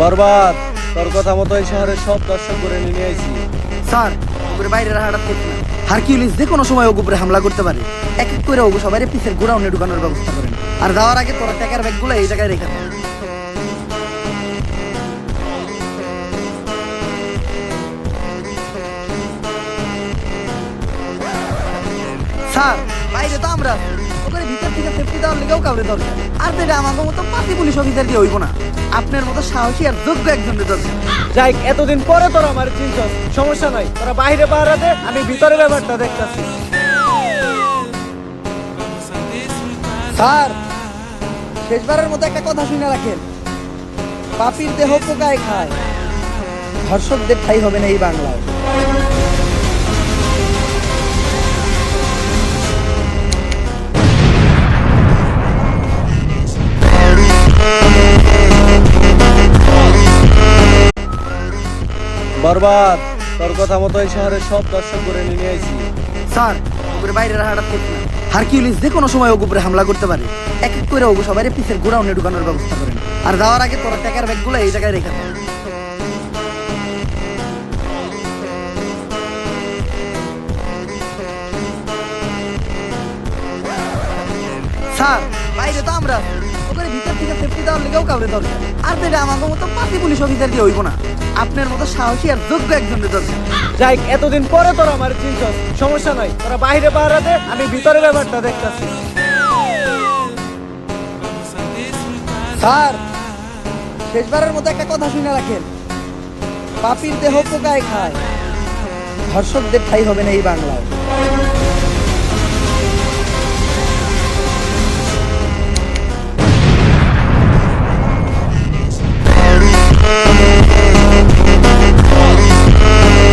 বরবাদ, তোর কথা মতো এই শহরের সব দর্শক করে নিয়ে আইছি। স্যার, ওগুলো বাইরে রাখাটা ঠিক না। হারকিউলিস যে কোনো সময় ওগুলো উপরে হামলা করতে পারে। এক এক করে ওগু সবাই পিছের গোডাউনে ঢুকানোর ব্যবস্থা করেন। আর যাওয়ার আগে তোরা টাকার ব্যাগগুলো এই জায়গায় রেখে দেন। স্যার, বাইরে তো আমরা ওখানে ভিতর থেকে সেফটি দেওয়ার লেগেও কাউরে দরকার। আর যেটা আমাদের মতো পাতি পুলিশ অফিসার দিয়ে হইব না। আপনার মতো সাহসী আর যোগ্য একজনের দরকার। যাই, এতদিন পরে তোরা আমার চিনছস, সমস্যা নাই, তোরা বাইরে পাহারা দে, আমি ভিতরে ব্যাপারটা দেখতাছি। স্যার, শেষবারের মতো একটা কথা শুনে রাখেন। পাপির দেহ পোকায় খায়, ধর্ষকদের ঠাই হবে না এই বাংলায়। বরবাদ, তোর কথা মতো এই শহরের সব দর্শক করে নিয়ে আইছি। স্যার, ওগুলো বাইরে রাখাটা ঠিক না। হারকিউলিস যে কোনো সময় ওগু উপরে হামলা করতে পারে। এক এক করে ওগু সবাই পিছের গোডাউনে ঢুকানোর ব্যবস্থা করেন। আর যাওয়ার আগে তোরা টাকার ব্যাগগুলো এই জায়গায় রেখে দেন। স্যার, বাইরে তো আমরা ওখানে ভিতর থেকে সেফটি দেওয়ার লেগেও কাউরে দরকার। আর যেটা আমাদের মতো পাতি পুলিশ অফিসার দিয়ে হইব না। আপনার মতো সাহসী আর যোগ্য একজনের দরকার। যাই, এতদিন পরে তোরা আমার চিনছস, সমস্যা নাই, তোরা বাইরে পাহারা দে, আমি ভিতরে ব্যাপারটা দেখতাছি। স্যার, শেষবারের মতো একটা কথা শুনে রাখেন। পাপির দেহ পোকায় খায়, ধর্ষকদের ঠাই হবে না এই বাংলায়।